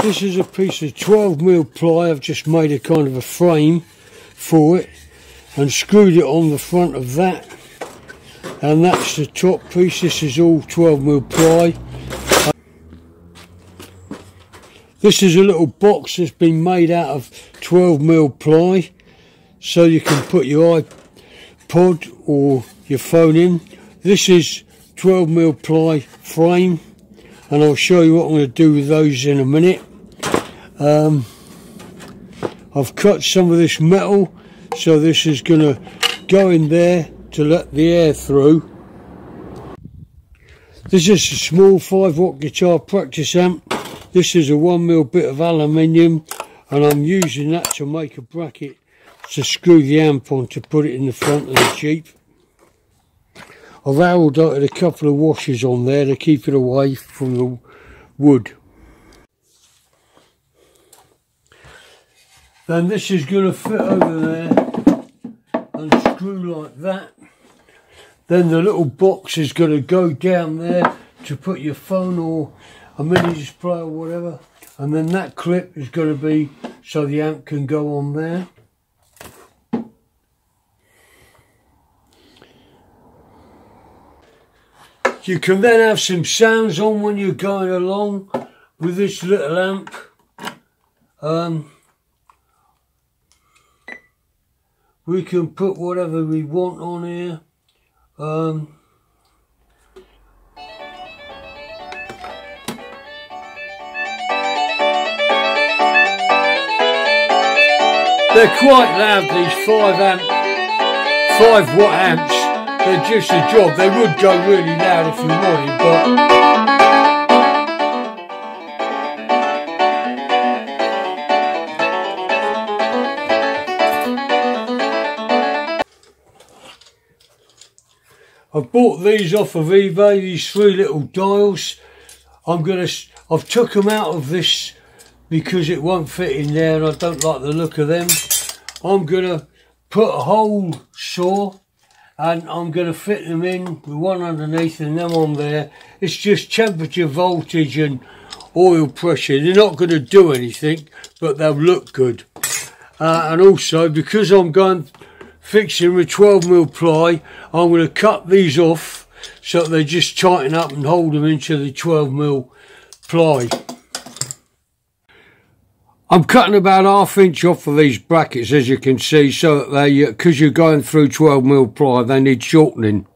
This is a piece of 12mm ply. I've just made a kind of a frame for it and screwed it on the front of that, and that's the top piece. This is all 12mm ply. This is a little box that's been made out of 12mm ply, so you can put your iPod or your phone in. This is 12mm ply frame, and I'll show you what I'm going to do with those in a minute. I've cut some of this metal, so this is going to go in there to let the air through. This is a small 5-watt guitar practice amp. This is a 1mm bit of aluminium, and I'm using that to make a bracket to screw the amp on to put it in the front of the Jeep. I've arrowed a couple of washers on there to keep it away from the wood. Then this is going to fit over there and screw like that. Then the little box is going to go down there to put your phone or a mini display or whatever. And then that clip is going to be so the amp can go on there. You can then have some sounds on when you're going along with this little amp. We can put whatever we want on here. They're quite loud, these 5-watt amps. They're just a job. They would go really loud if you wanted, but I bought these off of eBay, these 3 little dials. I've took them out of this because it won't fit in there and I don't like the look of them. I'm gonna put a hole saw and I'm going to fit them in with one underneath and them on there. It's just temperature, voltage and oil pressure. They're not going to do anything, but they'll look good. And also, because I'm going fixing with 12mm ply, I'm going to cut these off so they just tighten up and hold them into the 12mm ply. I'm cutting about 1/2 inch off of these brackets, as you can see, so that they, because you're going through 12mm ply, they need shortening.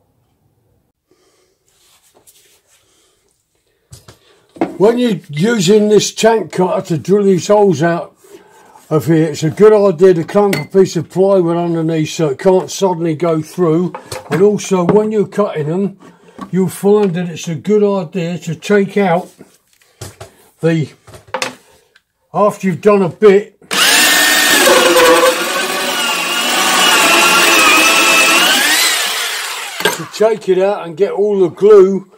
When you're using this tank cutter to drill these holes out of here, it's a good idea to clamp a piece of plywood underneath so it can't suddenly go through. And also, when you're cutting them, you'll find that it's a good idea to take out the, after you've done a bit, to take it out and get all the glue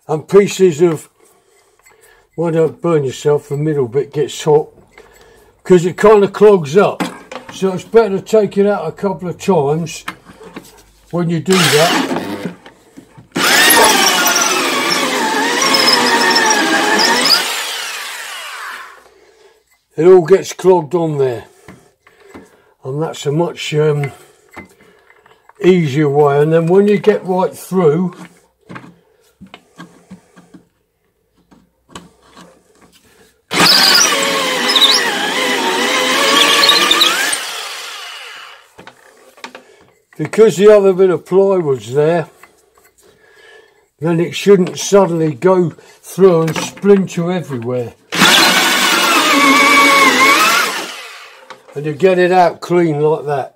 and pieces of, well, don't burn yourself, the middle bit gets hot, because it kind of clogs up. So it's better to take it out a couple of times when you do that. It all gets clogged on there, and that's a much easier way. And then when you get right through, because the other bit of plywood's there, then it shouldn't suddenly go through and splinter everywhere. And you get it out clean like that.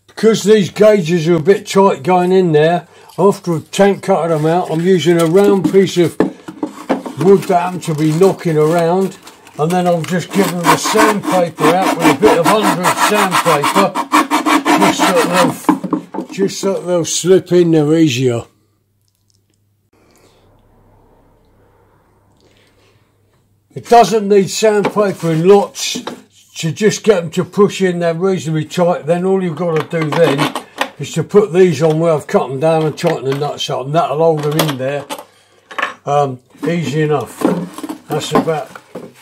Because these gauges are a bit tight going in there, after I've tank cutted them out, I'm using a round piece of wood that happened to be knocking around, and then I'll just give them the sandpaper out with a bit of 100 sandpaper, just so they'll slip in there easier. It doesn't need sandpaper in lots to just get them to push in there reasonably tight. Then all you've got to do then is to put these on where I've cut them down and tighten the nuts up, and that'll hold them in there easy enough. That's about,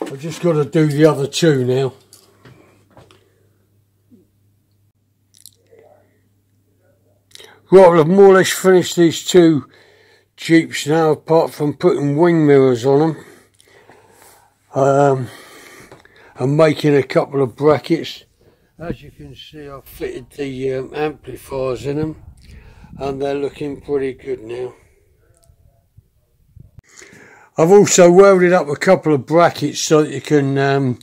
I've just got to do the other two now. Right, well, I've more or less finished these two Jeeps now, apart from putting wing mirrors on them. I'm making a couple of brackets. As you can see, I've fitted the amplifiers in them, and they're looking pretty good now. I've also welded up a couple of brackets so that you can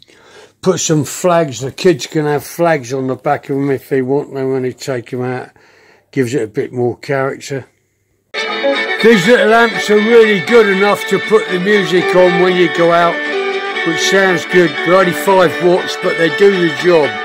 put some flags. The kids can have flags on the back of them if they want them when they take them out. Gives it a bit more character. These little amps are really good enough to put the music on when you go out, which sounds good. They're only 5 watts, but they do the job.